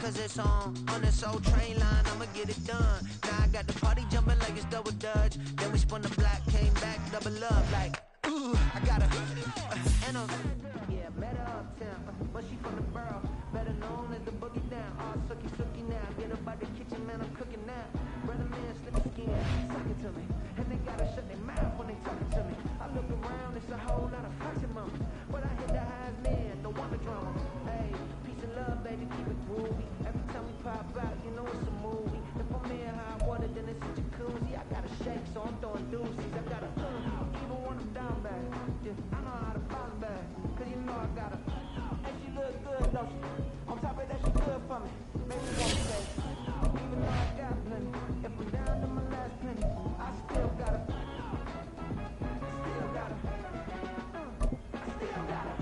cause it's on this old train line, I'ma get it done. Now I got the party jumping like it's double dutch. Then we spun the block, came back, double up like, ooh, I got a, and a, yeah, met her uptown, but she from the borough, better known as the boogie down. All sucky now, get up out the kitchen, man, I'm cooking now. Brother man, slip the skin, suck it to me, and they gotta shut their mouth when they talking to me. I look around, it's a whole lot of fucking mama, but I hit the highs, man, don't want the drama. Hey, peace and love, baby, keep it groovy. Every time we pop out, you know it's a movie. If I'm in hot water, then it's a jacuzzi. I gotta shake, so I'm throwing deuces. I gotta even when I'm down bad. Yeah, I know how to bounce back, cause you know I gotta. And she look good, don't she? On top of that, she good for me. Maybe won't say, even though I got plenty. If I'm down to my last penny, I still gotta. Still gotta. I still gotta.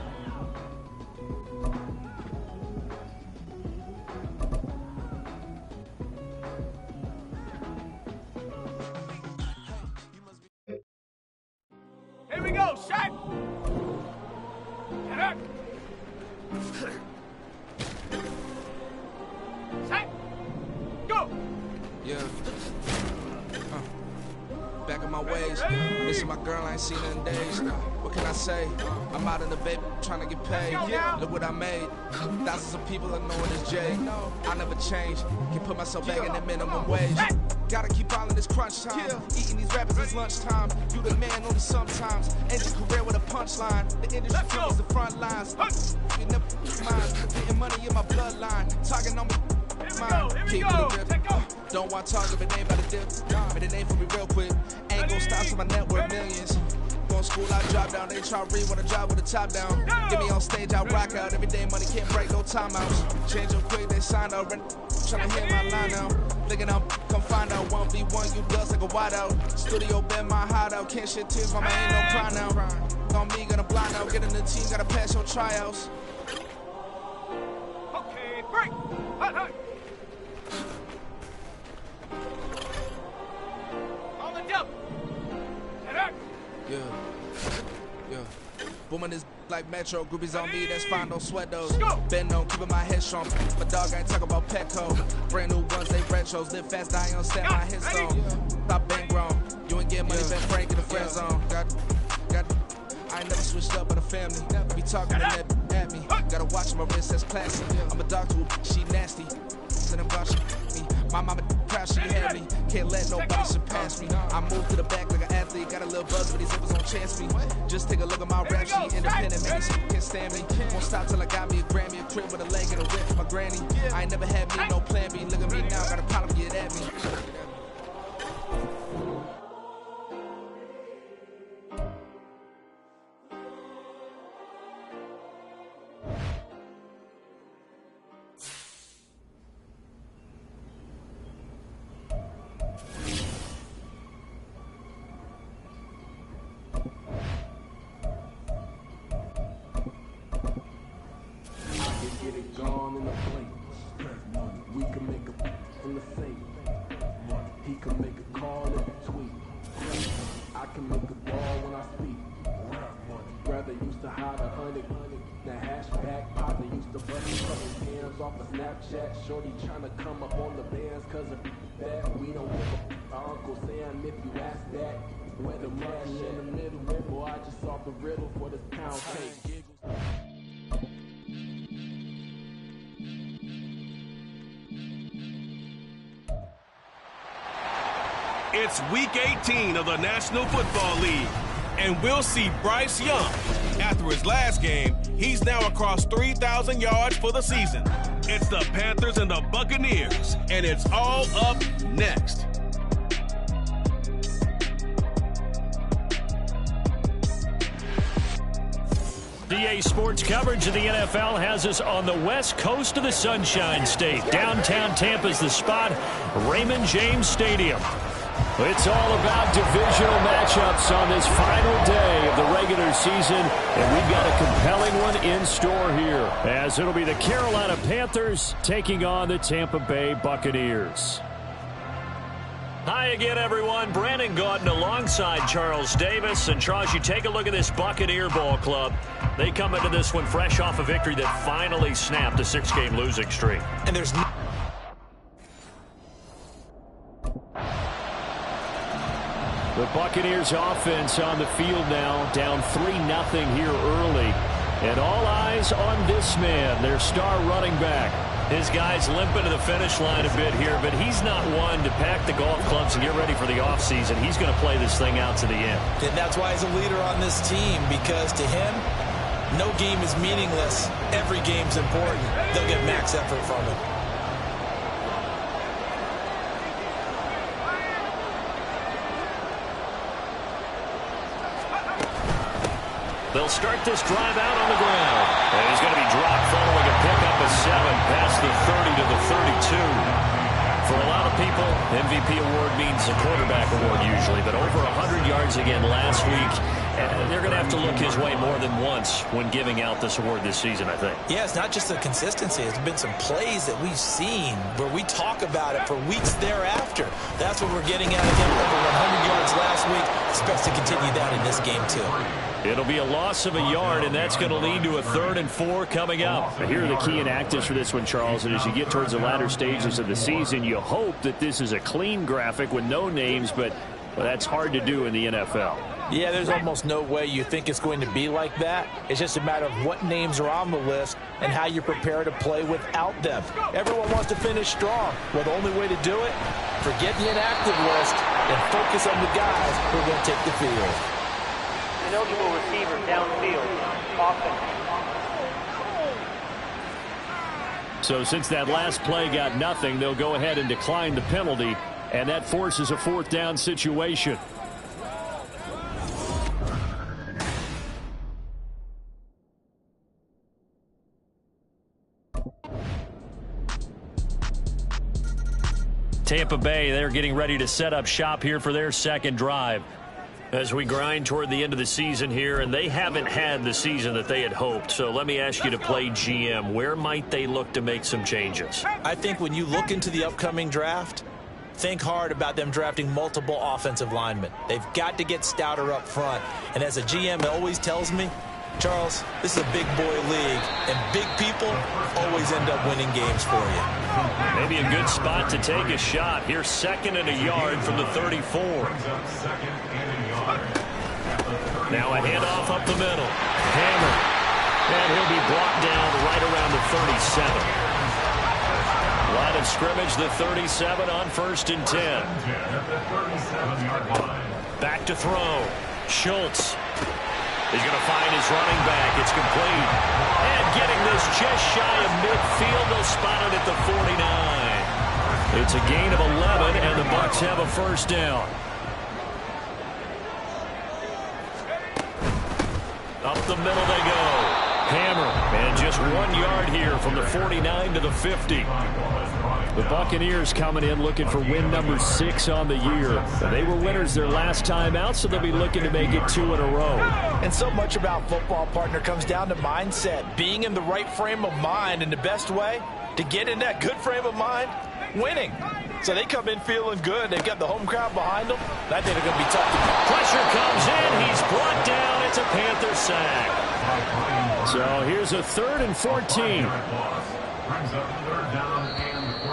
Here we go, shot! Get up! Shot! Go! Yeah. Back in my ways. Missing my girl, I ain't seen her in days. What can I say? I'm out in the baby trying to get paid. Look what I made. Thousands of people are knowing this J. I never change. Can put myself back in the minimum wage. Gotta keep following this crunch time. Eating these rappers is lunchtime. You the man only sometimes. End your career with a punchline. The industry kills the front lines. You never mind. Getting money in my bloodline. Talking on me. Keep it real. Don't want to talk if it ain't about to dip. But it ain't for me real quick. Ain't gon' stop till my net worth millions. Going school, I drop down. They try to read when I drive with the top down. Get me on stage, I rock out. Every day money can't break, no timeouts. Change up quick, they sign up. Tryna hear my line out. Thinking I'm come find out. 1v1, you dust like a wideout. Studio been my hideout. Can't shit tears, mama ain't no cry now. On me, gonna blind out. Get in the team, gotta pass your tryouts. Okay, break! Hut! On the jump! Get up! Yeah. Booming this like Metro, groupies on me, that's fine, don't sweat those. Been on, keeping my head strong. My dog ain't talking about Petco. Brand new ones, they retros. Live fast, I ain't on set, my head stone. Stop been grown. You ain't get money, been Frank in the friend zone. I ain't never switched up with a family. Be talking to that at me. Gotta watch my wrist, that's classy. I'm a dog to a she nasty. Send them about me. My mama proud she had me. Can't let nobody surpass me. I move to the back like an athlete. Got a little buzz, but these zippers don't chance me. Just take a look at my rap sheet. Independent, maybe some can't stand me. Won't stop till I got me a Grammy, a crib with a leg and a whip for my granny. I ain't never had me, no plan B. Look at me now, got a problem, get at me. Shorty tryna come up on the bands cause of that. We don't give a Uncle Sam if you ask that. Where the money in the middle, boy, I just solved the riddle for this pound cake. It's week 18 of the National Football League, and we'll see Bryce Young. After his last game, he's now across 3,000 yards for the season. It's the Panthers and the Buccaneers, and it's all up next. DA Sports coverage of the NFL has us on the west coast of the Sunshine State. Downtown Tampa's the spot, Raymond James Stadium. It's all about divisional matchups on this final day of the regular season, and we've got a compelling one in store here, as it'll be the Carolina Panthers taking on the Tampa Bay Buccaneers. Hi again, everyone. Brandon Gaudin alongside Charles Davis. And Charles, you take a look at this Buccaneer ball club. They come into this one fresh off a victory that finally snapped a 6-game losing streak. And there's no the Buccaneers offense on the field now, down 3-0 here early. And all eyes on this man, their star running back. His guy's limping to the finish line a bit here, but he's not one to pack the golf clubs and get ready for the offseason. He's going to play this thing out to the end. And that's why he's a leader on this team, because to him, no game is meaningless. Every game's important. They'll get max effort from him. They'll start this drive out on the ground. And he's going to be dropped following a pickup of 7 past the 30 to the 32. For a lot of people, MVP award means a quarterback award usually, but over 100 yards again last week. They're going to have to look his way more than once when giving out this award this season, I think. Yeah, it's not just the consistency. There's been some plays that we've seen where we talk about it for weeks thereafter. That's what we're getting out of him. Over 100 yards last week. Expects to continue that in this game, too. It'll be a loss of a yard, and that's going to lead to a 3rd and 4 coming up. Here are the key inactives for this one, Charles. And as you get towards the latter stages of the season, you hope that this is a clean graphic with no names, but well, that's hard to do in the NFL. Yeah, there's almost no way you think it's going to be like that. It's just a matter of what names are on the list and how you prepare to play without them. Everyone wants to finish strong. Well, the only way to do it, forget the inactive list and focus on the guys who are going to take the field. Eligible receiver downfield. Offense. So since that last play got nothing, they'll go ahead and decline the penalty, and that forces a 4th down situation. Tampa Bay, they're getting ready to set up shop here for their 2nd drive as we grind toward the end of the season here, and they haven't had the season that they had hoped. So let me ask you to play GM. Where might they look to make some changes? I think when you look into the upcoming draft, think hard about them drafting multiple offensive linemen. They've got to get stouter up front. And as a GM always tells me, Charles, this is a big boy league, and big people always end up winning games for you. Maybe a good spot to take a shot. Here's 2nd and a yard from the 34. Now a handoff up the middle. Hammer. And he'll be brought down right around the 37. Line of scrimmage, the 37 on 1st and 10. Back to throw. Schultz. He's going to find his running back. It's complete. And getting this just shy of midfield. They'll spot it at the 49. It's a gain of 11, and the Bucs have a 1st down. Up the middle they go. Hammer. And just 1 yard here from the 49 to the 50. The Buccaneers coming in looking for win number 6 on the year. They were winners their last time out, so they'll be looking to make it 2 in a row. And so much about football, partner, comes down to mindset. Being in the right frame of mind, and the best way to get in that good frame of mind, winning. So they come in feeling good. They've got the home crowd behind them. I think they're going to be tough to beat. Pressure comes in. He's brought down. It's a Panther sack. So here's a 3rd and 14.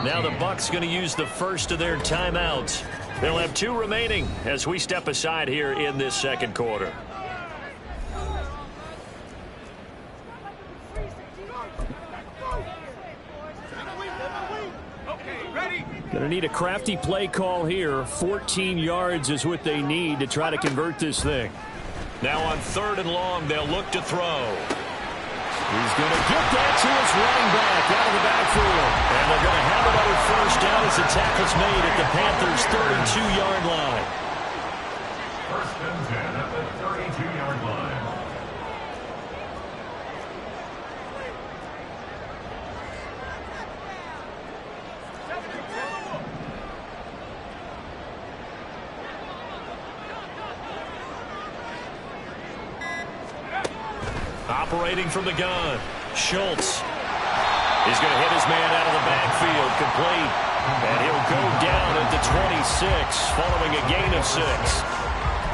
Now the Bucs going to use the first of their timeouts. They'll have 2 remaining as we step aside here in this 2nd quarter. Going to need a crafty play call here. 14 yards is what they need to try to convert this thing. Now on 3rd and long, they'll look to throw. He's going to get that to his running back out of the backfield. And they're going to have another 1st down as the tackle's made at the Panthers' 32-yard line. 1st and 10 at the 32-yard line. Operating from the gun, Schultz. He's going to hit his man out of the backfield, complete. And he'll go down at the 26 following a gain of 6.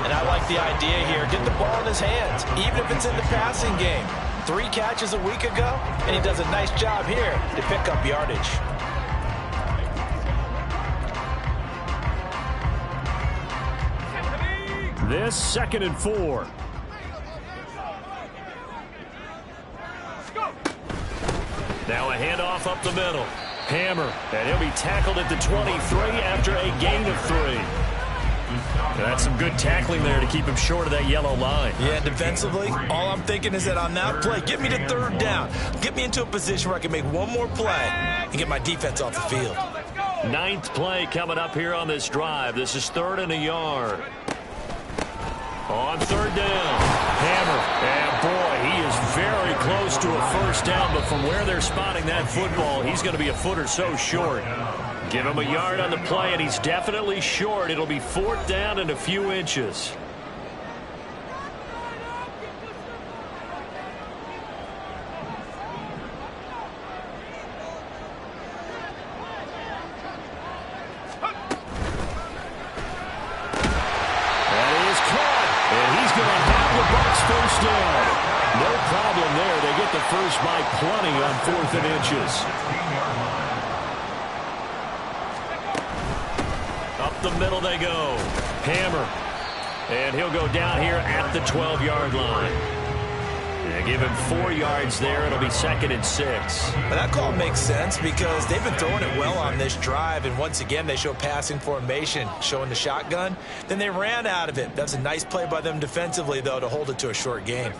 And I like the idea here. Get the ball in his hands, even if it's in the passing game. 3 catches a week ago, and he does a nice job here to pick up yardage. This 2nd and 4. Now a handoff up the middle. Hammer, and he'll be tackled at the 23 after a gain of 3. That's some good tackling there to keep him short of that yellow line. Yeah, defensively, all I'm thinking is that on that play, get me to 3rd down. Get me into a position where I can make one more play and get my defense off the field. 9th play coming up here on this drive. This is 3rd and a yard. On 3rd down, Hammer, and boy, he is very close to a 1st down, but from where they're spotting that football, he's going to be a foot or so short. Give him a yard on the play, and he's definitely short. It'll be 4th down and a few inches. No problem there. They get the first by plenty on 4th and inches. Up the middle they go. Hammer. And he'll go down here at the 12-yard line. They give him 4 yards there. It'll be 2nd and 6. But that call makes sense because they've been throwing it well on this drive, and once again they show passing formation, showing the shotgun. Then they ran out of it. That's a nice play by them defensively, though, to hold it to a short gain.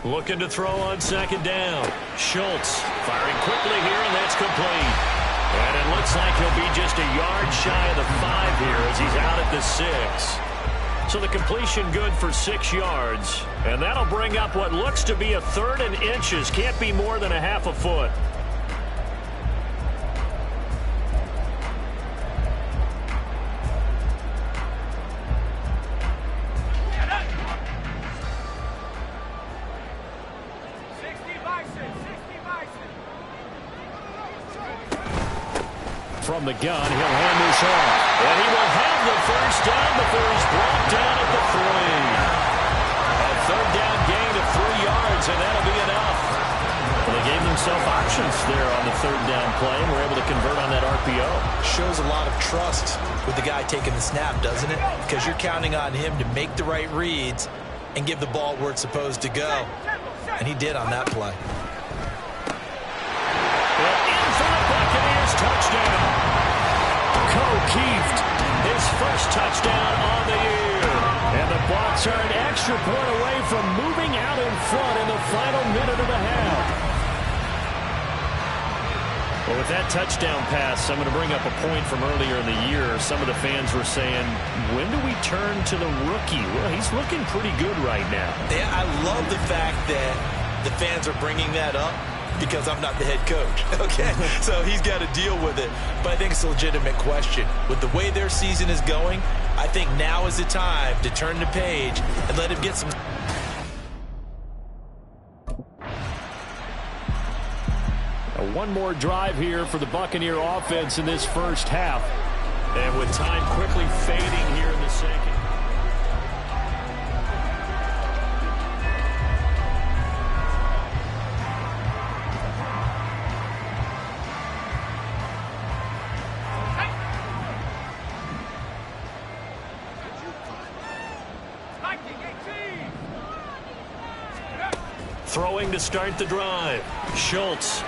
Looking to throw on 2nd down. Schultz firing quickly here, and that's complete. And it looks like he'll be just a yard shy of the 5 here as he's out at the 6. So the completion good for 6 yards. And that'll bring up what looks to be a 3rd and inches. Can't be more than a half a foot. From the gun, he'll hand this off. And he will have the 1st down before he's brought down at the 3. A 3rd down gain of 3 yards, and that'll be enough. Well, they gave themselves options there on the 3rd down play and were able to convert on that RPO. Shows a lot of trust with the guy taking the snap, doesn't it? Because you're counting on him to make the right reads and give the ball where it's supposed to go. And he did on that play. Touchdown. O'Keefe, his first touchdown on the year. And the Bucs are an extra point away from moving out in front in the final minute of the half. Well, with that touchdown pass, I'm going to bring up a point from earlier in the year. Some of the fans were saying, when do we turn to the rookie? Well, he's looking pretty good right now. Yeah, I love the fact that the fans are bringing that up, because I'm not the head coach, okay? So he's got to deal with it. But I think it's a legitimate question. With the way their season is going, I think now is the time to turn the page and let him get some. One more drive here for the Buccaneer offense in this first half. And with time quickly fading here in the second. Throwing to start the drive. Schultz.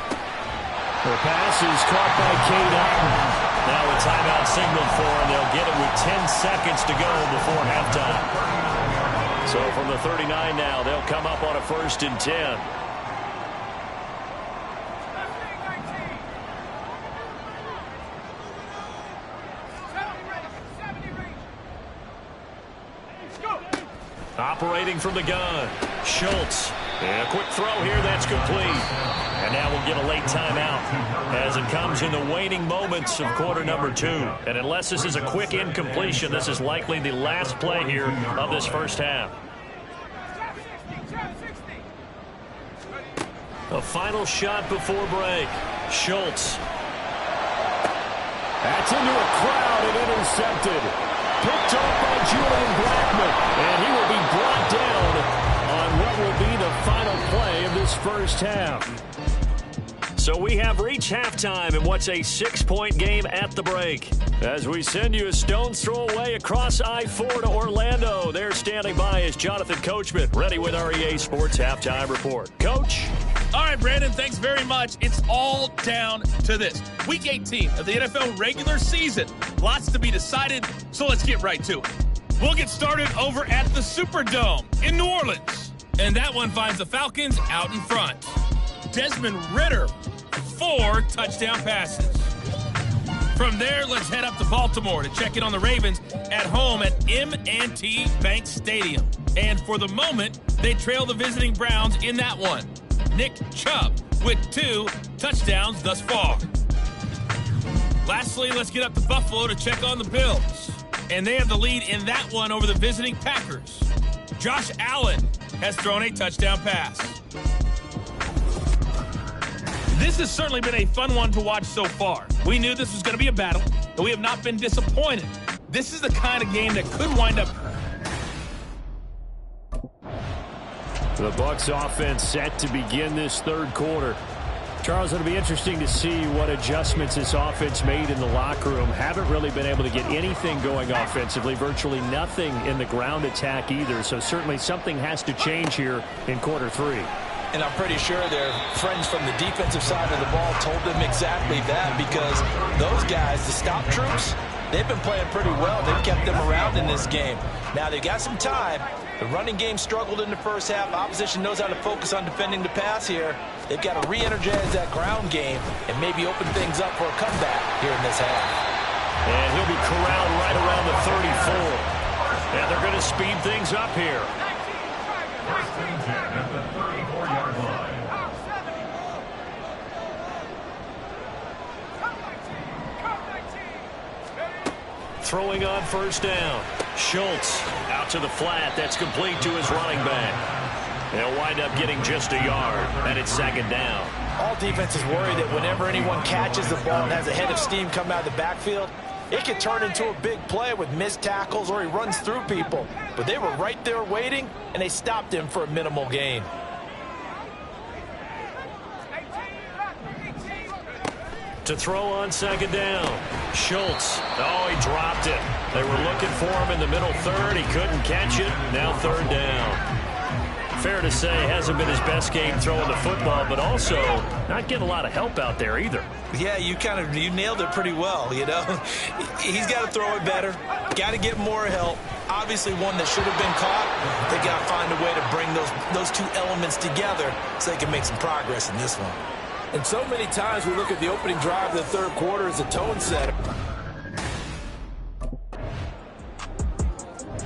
The pass is caught by Cade Otton. Now a timeout signaled for, and they'll get it with 10 seconds to go before halftime. So from the 39 now, they'll come up on a 1st and 10. Operating from the gun. Schultz. And a quick throw here, that's complete. And now we'll get a late timeout as it comes in the waning moments of quarter number 2. And unless this is a quick incompletion, this is likely the last play here of this first half. A final shot before break. Schultz. That's into a crowd and intercepted. Picked off by Julian Blackman. And he will be brought down on what will be the final play of this first half. So we have reached halftime in what's a 6-point game at the break. As we send you a stone's throw away across I-4 to Orlando. There standing by is Jonathan Coachman, ready with our EA Sports Halftime Report. Coach? All right, Brandon, thanks very much. It's all down to this. Week 18 of the NFL regular season. Lots to be decided, so let's get right to it. We'll get started over at the Superdome in New Orleans. And that one finds the Falcons out in front. Desmond Ridder, 4 touchdown passes. From there, let's head up to Baltimore to check in on the Ravens at home at M&T Bank Stadium. And for the moment, they trail the visiting Browns in that one. Nick Chubb with 2 touchdowns thus far. Lastly, let's get up to Buffalo to check on the Bills. And they have the lead in that one over the visiting Packers. Josh Allen has thrown a touchdown pass. This has certainly been a fun one to watch so far. We knew this was going to be a battle, but we have not been disappointed. This is the kind of game that could wind up. The Bucs offense set to begin this third quarter. Charles, it'll be interesting to see what adjustments this offense made in the locker room. Haven't really been able to get anything going offensively, virtually nothing in the ground attack either. So certainly something has to change here in quarter 3. And I'm pretty sure their friends from the defensive side of the ball told them exactly that, because those guys, the stop troops, they've been playing pretty well. They've kept them around in this game. Now they've got some time. The running game struggled in the first half. Opposition knows how to focus on defending the pass here. They've got to re-energize that ground game and maybe open things up for a comeback here in this half. And he'll be corralled right around the 34. And they're going to speed things up here. First and 10 at the 34-yard line. Throwing on first down. Schultz out to the flat. That's complete to his running back. They'll wind up getting just a yard, and it's second down. All defenses worry that whenever anyone catches the ball and has a head of steam come out of the backfield, it could turn into a big play with missed tackles or he runs through people. But they were right there waiting, and they stopped him for a minimal gain. To throw on second down. Schultz. Oh, he dropped it. They were looking for him in the middle third. He couldn't catch it. Now third down. Fair to say, hasn't been his best game throwing the football, but also not getting a lot of help out there either. Yeah, you nailed it pretty well, you know. He's got to throw it better. Got to get more help. Obviously one that should have been caught. They got to find a way to bring those two elements together so they can make some progress in this one. And so many times we look at the opening drive of the third quarter as a tone setter.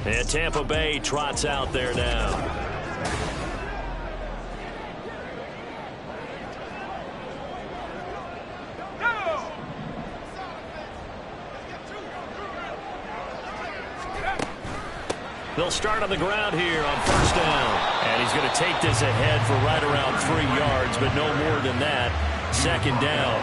And Tampa Bay trots out there now. They'll start on the ground here on first down. And he's going to take this ahead for right around 3 yards, but no more than that. Second down.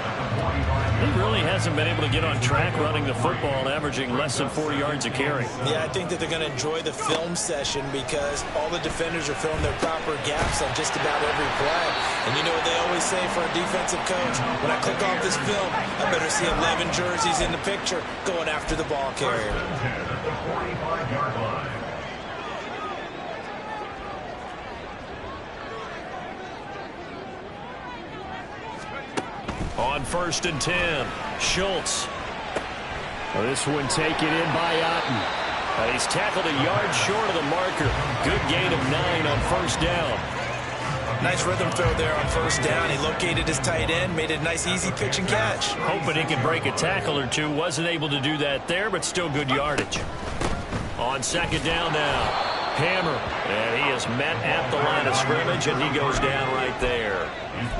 He really hasn't been able to get on track running the football, averaging less than 4 yards a carry. Yeah, I think that they're going to enjoy the film session because all the defenders are filling their proper gaps on just about every play. And you know what they always say for a defensive coach? When I click off this film, I better see 11 jerseys in the picture going after the ball carrier. The 45-yard line. On first and 10, Schultz. Well, this one taken in by Otten. He's tackled a yard short of the marker. Good gain of 9 on first down. Nice rhythm throw there on first down. He located his tight end, made a nice easy pitch and catch. Hoping he could break a tackle or two. Wasn't able to do that there, but still good yardage. On second down now. Hammer, and he is met at the line of scrimmage, and he goes down right there.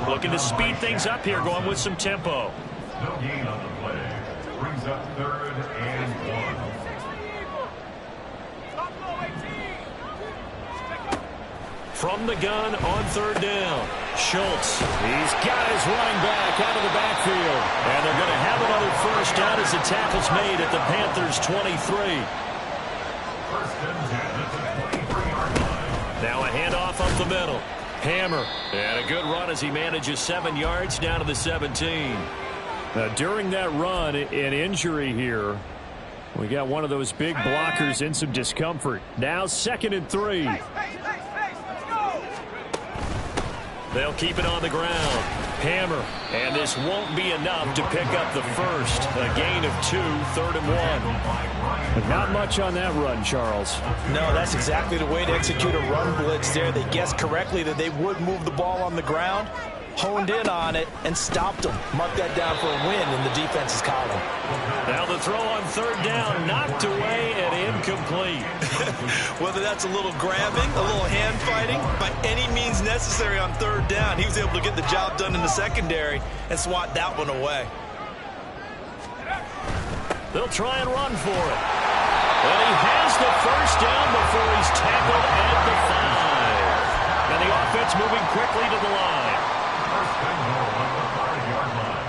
Looking to speed things up here, going with some tempo. No gain on the play. Brings up third and 1. From the gun on third down, Schultz. He's got his running back out of the backfield, and they're going to have another first First down as the tackle's made at the Panthers' 23. First and 10 at the 23-yard line. Now a handoff up the middle. Hammer. And a good run as he manages 7 yards down to the 17. Now, during that run, an injury here. We got one of those big blockers in some discomfort. Now 2nd and 3. Let's go. They'll keep it on the ground. Hammer. And this won't be enough to pick up the first. A gain of 2, 3rd and 1. But not much on that run, Charles. No, that's exactly the way to execute a run blitz there. They guessed correctly that they would move the ball on the ground, honed in on it, and stopped them. Mark that down for a win in the defense's column. Now the throw on 3rd down, knocked away and incomplete. Whether that's a little grabbing, a little hand fighting, by any means necessary on 3rd down, he was able to get the job done in the secondary and swat that one away. They'll try and run for it. And he has the first down before he's tackled at the 5. And the offense moving quickly to the line. First and goal at the 5-yard line.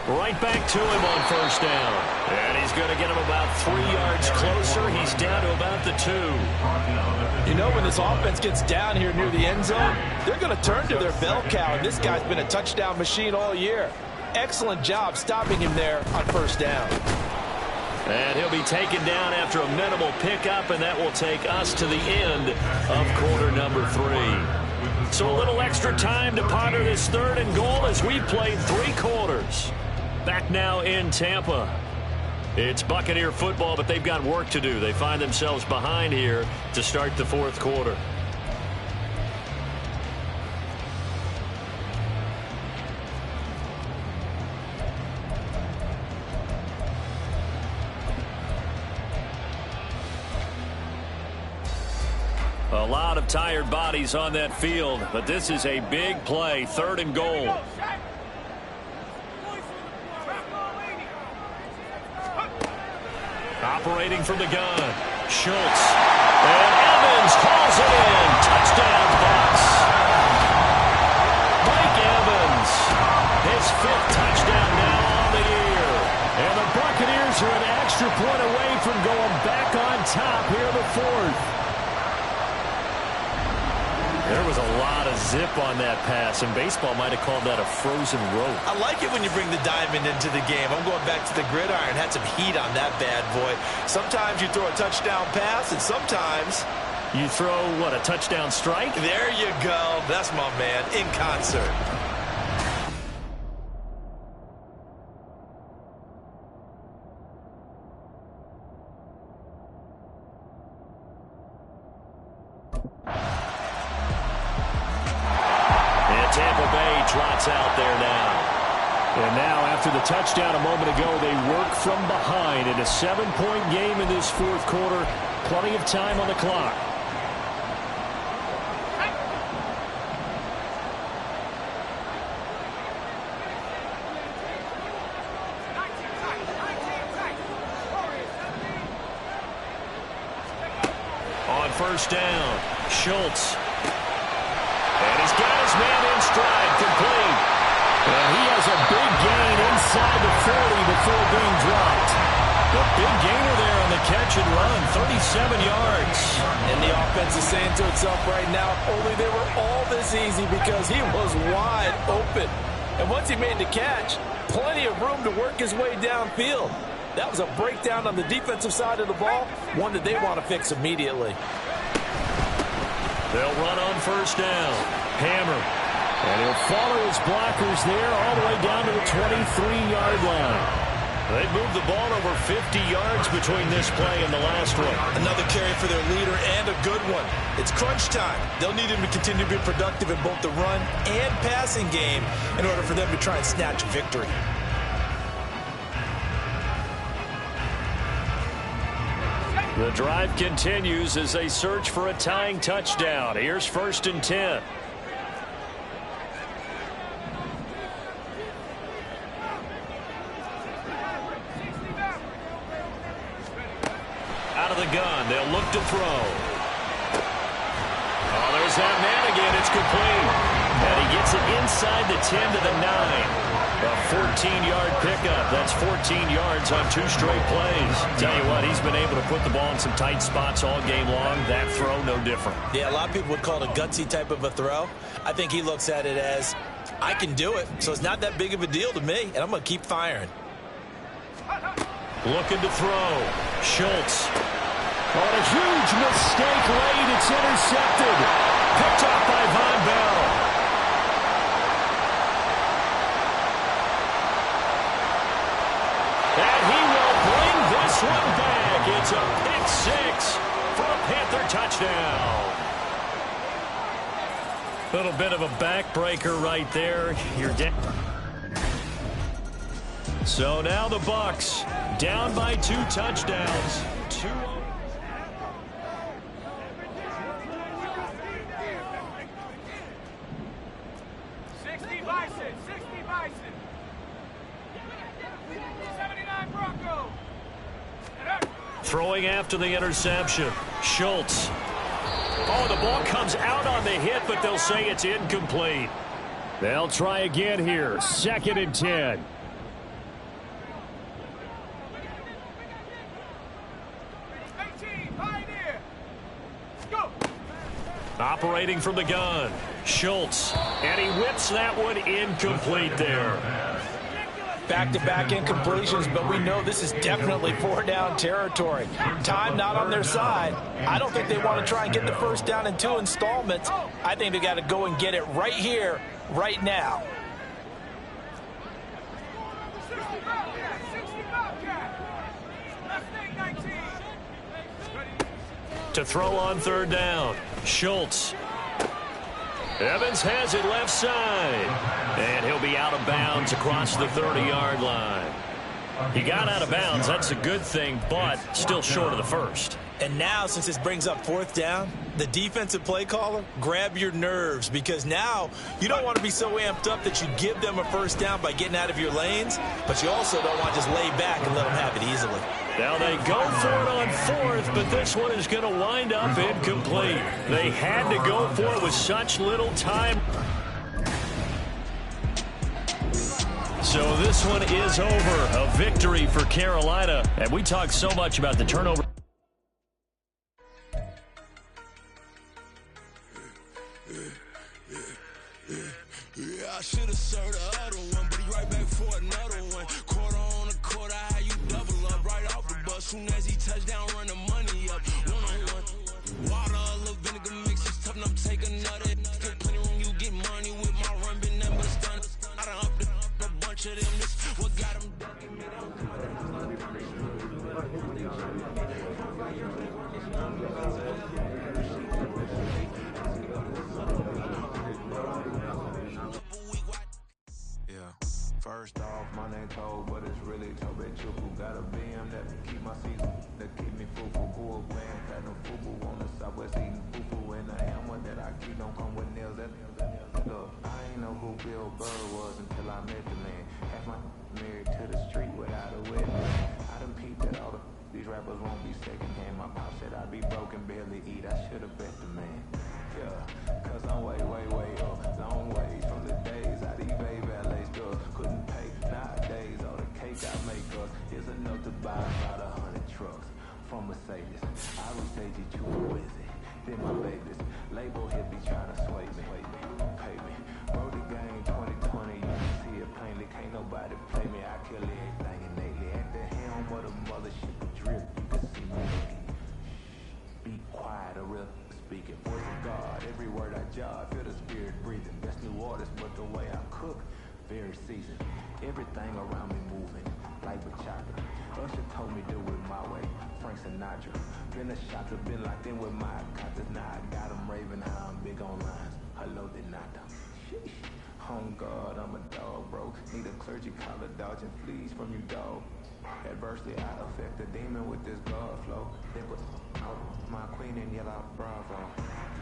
Right back to him on 1st down. And he's going to get him about 3 yards closer. He's down to about the 2. You know, when this offense gets down here near the end zone, they're going to turn to their bell cow, and this guy's been a touchdown machine all year. Excellent job stopping him there on 1st down. And he'll be taken down after a minimal pickup, and that will take us to the end of quarter number 3. So a little extra time to ponder this 3rd and goal as we played 3 quarters. Back now in Tampa. It's Buccaneer football, but they've got work to do. They find themselves behind here to start the 4th quarter. A lot of tired bodies on that field, but this is a big play, 3rd and goal. Operating from the gun, Schultz. And Evans calls it in. Touchdown, Bucs. Mike Evans, his 5th touchdown now on the year. And the Buccaneers are an extra point away from going back on top here in the 4th. There was a lot of zip on that pass, and baseball might have called that a frozen rope. I like it when you bring the diamond into the game. I'm going back to the gridiron. Had some heat on that bad boy. Sometimes you throw a touchdown pass, and sometimes you throw, what, a touchdown strike? There you go. That's my man in concert. Tampa Bay trots out there now. And now, after the touchdown a moment ago, they work from behind in a 7-point game in this 4th quarter. Plenty of time on the clock. On 1st down, Schultz. And he's got his man in stride, complete. And he has a big gain inside the 40 before being dropped. A big gainer there on the catch and run, 37 yards. And the offense is saying to itself right now, only they were all this easy because he was wide open. And once he made the catch, plenty of room to work his way downfield. That was a breakdown on the defensive side of the ball, one that they want to fix immediately. They'll run on 1st down. Hammer. And he'll follow his blockers there all the way down to the 23-yard line. They moved the ball over 50 yards between this play and the last one. Another carry for their leader and a good one. It's crunch time. They'll need him to continue to be productive in both the run and passing game in order for them to try and snatch a victory. The drive continues as they search for a tying touchdown. Here's 1st and 10. Out of the gun, they'll look to throw. Oh, there's that man again. It's complete. And he gets inside the 10 to the 9. A 14-yard pickup. That's 14 yards on 2 straight plays. Tell you what, he's been able to put the ball in some tight spots all game long. That throw, no different. Yeah, a lot of people would call it a gutsy type of a throw. I think he looks at it as, I can do it, so it's not that big of a deal to me, and I'm going to keep firing. Looking to throw. Schultz. Oh, a huge mistake late. It's intercepted. Picked off by Von Bell. And he will bring this one back. It's a pick 6 for a Panther touchdown. Little bit of a backbreaker right there. You're down. So now the Bucs down by 2 touchdowns. 2. Throwing after the interception. Schultz. Oh, the ball comes out on the hit, but they'll say it's incomplete. They'll try again here. 2nd and 10. Operating from the gun. Schultz. And he whips that one incomplete there. Back-to-back incompletions, but we know this is definitely 4-down territory. Time not on their side. I don't think they want to try and get the first down in 2 installments. I think they got to go and get it right here, right now. To throw on 3rd down. Schultz. Evans has it left side. And he'll be out of bounds across the 30-yard line. He got out of bounds. That's a good thing, but still short of the first. And now, since this brings up 4th down, the defensive play caller, grab your nerves, because now you don't want to be so amped up that you give them a first down by getting out of your lanes, but you also don't want to just lay back and let them have it easily. Now they go for it on 4th, but this one is going to wind up incomplete. They had to go for it with such little time. So this one is over. A victory for Carolina. And we talked so much about the turnover. Yeah, I should have served the other one, but he right back for another one. Quarter on the quarter, how you double up right off the bus. Soon as he touch down, run the money up. One-on-one. Water, a little vinegar mix, it's tough enough to take another. Still plenty room, you get money with my run, been nothing but stun. I done upped a bunch of them. This what got them ducking me down. First off, my name told, but it's really Tobe Chuku. Got a BM that keep my season, that keep me full bull playing platinum fubu on the southwest eating fufu, and a hammer that I keep don't come with nails. Look, I ain't know who Bill Burr was until I met the man. Half my married to the street without a wedding. I done peeped that all these rappers won't be secondhand. My pop said I'd be broken, barely eat. I should've bet the man. Yeah, cause I'm way up, long ways from the days I eBay valet stuff couldn't pay. Nowadays, all the cake I make us is enough to buy about 100 trucks from Mercedes. I was you too busy. Then my babies, label hit be trying to sway me, pay me. Wrote the game 2020, you can see it plainly. Can't nobody play me. I kill everything innately. At the helm of the mothership drip, you can see me looking. Be quiet, a real speaking. Voice of God, every word I jar, feel the spirit breathing. Best new artist, but the way I cook, very seasoned. Everything around me moving, like bachata. Usher told me do it my way, Frank Sinatra. Been a shot to been locked in with my contest. Now I got them raving how I'm big on lines. Hello, did not. Home God, I'm a dog, bro. Need a clergy collar, dodging fleas from you, dog. Adversity, I affect the demon with this God flow. They put my queen in yellow bravo.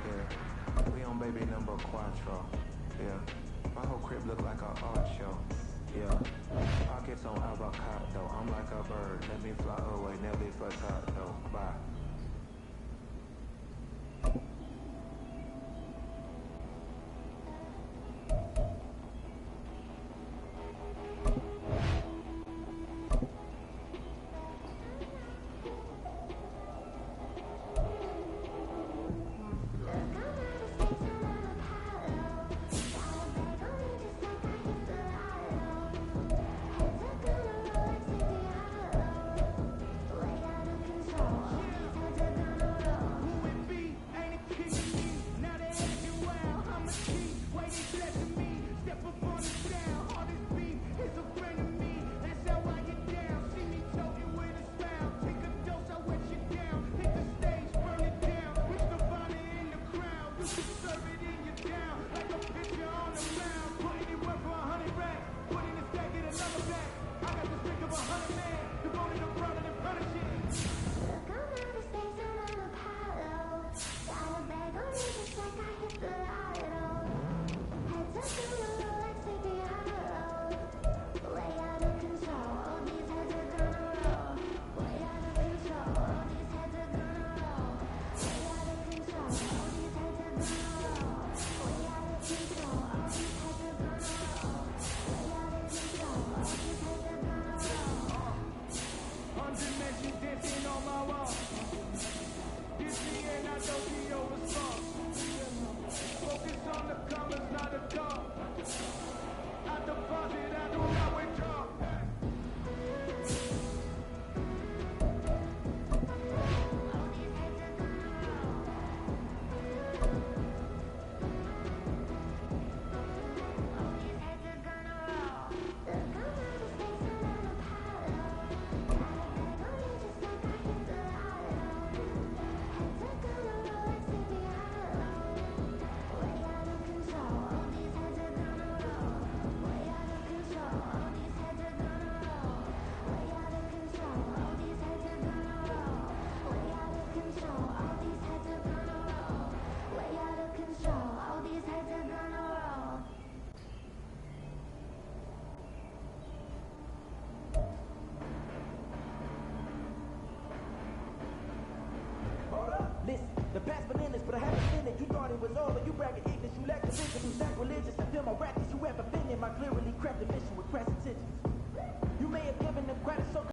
Yeah, we on baby number quattro. Yeah, my whole crib look like an art show. Yeah, pockets on avocado. I'm like a bird. Let me fly away, never for tato. Bye.